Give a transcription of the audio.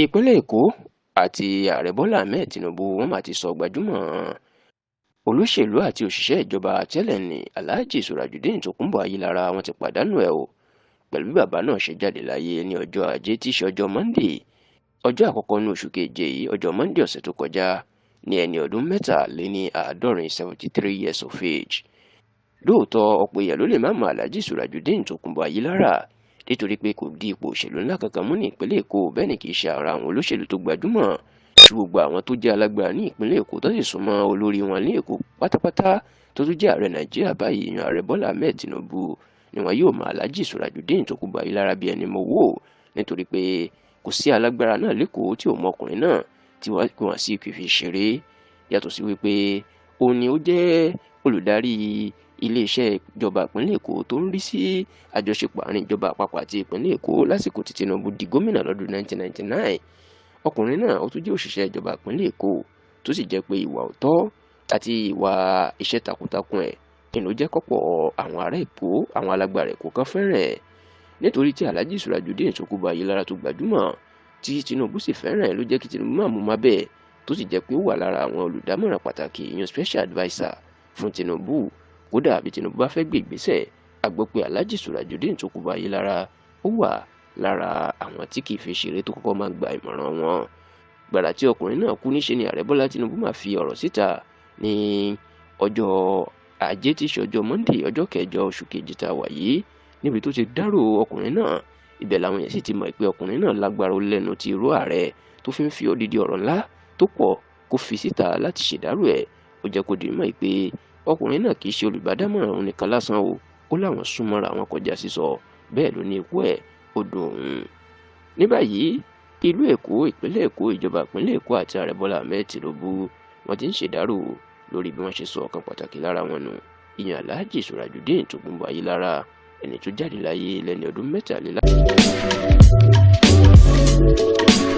Ìpínlẹ̀ Èkó àti Ààrẹ Bọ́lá Ahmed Tinubu wọ́n máa ti sọ gbajúmọ̀ olóṣèlú àti òṣìṣẹ́ ìjọba tẹ́lẹ̀ ní Alhaji Surajudeen Tokunbo Ayilara wọ́n ti pàdánù ẹ̀ o pẹ̀lú bí bàbá náà ṣe jáde láyé ní ọjọ́ Ajé tí í ṣe ọjọ́ Monday ọjọ́ àkọ́kọ́ ní oṣù keje yìí ọjọ́ Monday ọ̀sẹ̀ tó kọjá ní ẹni ọdún 73 years of age. Lóòótọ́ ọ̀pọ̀ èèyàn ló lè má mọ Alhaji Surajudeen Tokunbo Ayilara nítorí pé kò di ipò òṣèlú ńlá kankan mú ní ìpínlẹ̀ Èkó, bẹ́ẹ̀ ni kì í ṣe ara àwọn olóṣèlú tó gbajúmọ̀ tí gbogbo àwọn tó jẹ́ alágbára ní ìpínlẹ̀ Èkó tó sì súnmọ́ olórí wọn ní Èkó pátápátá tó tún jẹ́ ààrẹ Nàìjíríà báyìí yan ààrẹ Bọ́lá Ahmed Tinubu ni wọn yóò mọ Alhaji Surajudeen Tokunbo Ayilara bí ẹni mowó nítorí pé kò sí alágbára náà lẹ́kọ̀ọ́ tí ò mọ ọkùnrin náà tí wọ́n sì kì í fi ṣeré, yàtọ̀ sí wípé òun ni ó jẹ́ olùdarí iléeṣẹ́ ìjọba ìpínlẹ̀ Èkó tó ń rí sí àjọṣepọ̀ àárín ìjọba àpapọ̀ àti ìpínlẹ̀ Èkó lásìkò tí Tinubu di gómìnà lọ́dún 1999. Ọkùnrin náà ó tún jẹ́ òṣìṣẹ́ ìjọba ìpínlẹ̀ Èkó tó sì jẹ́ pé ìwà òótọ́ àti ìwà iṣẹ́ takuntakun ẹ̀ ni ló jẹ́ kọ́pọ̀ àwọn ará Èkó, àwọn alágbára Èkó kan fẹ́ràn ẹ̀. Nítorí tí Alhaji Surajudeen Tokunbo Ayilara tó gbajúmọ̀ tí Tinubu sì fẹ́ràn ẹ̀ ló jẹ́ kí Tinubu máa mú má bẹ́ẹ̀ tó sì jẹ́ pé ó wà lára àwọn olùdámọ̀ràn pàtàkì ìyẹn special adviser fún Tinubu. Kódà bí Tinubu bá fẹ́ gbé ìgbésẹ̀, a gbọ́ pé Alhaji Surajudeen Tokunbo Ayilara ó wà lára àwọn tí kì í fi ṣeré tó kọ́kọ́ máa gba ìmọ̀ràn wọn. Gbàrà tí ọkùnrin náà kú níṣe ni ààrẹ Bọ́lá Tinubu máa fi ọ̀rọ̀ síta ní ọjọ́ Ajé tí í ṣe ọjọ́ Monday ọjọ́ kẹjọ oṣù kejì tá a wà yìí níbi tó ti dárò ọkùnrin náà. Ibẹ̀ làwọn èèyàn sì ti mọ̀ pé ọkùnrin náà lágbára ó lẹ́nu ti irú ààrẹ tó fi ń fi odidi ọ̀rọ̀ ńlá tó pọ̀ kó fi síta láti ṣèdárò ẹ̀. Ó jẹ́ kó di mọ̀ pé ọkùnrin náà kì í ṣe olùbádámọ̀ràn òun nìkan lásán o, ó láwọn súnmọ́ra àwọn kọjá sísọ, bẹ́ẹ̀ ló ní ikú ẹ̀ ó dùn òun. Ní báyìí ìlú Èkó, ìpínlẹ̀ Èkó, ìjọba ìpínlẹ̀ Èkó àti ààrẹ Bọ́lá Ahmed Tinubu wọ́n ti ń ṣèdárò lórí bí wọ́n ṣe sọ ọ̀kan pàtàkì lára wọn nù, ìyẹn Alhaji Surajudeen Tokunbo Ayilara ẹni tó jáde láyé lẹ́ni ọdún 73.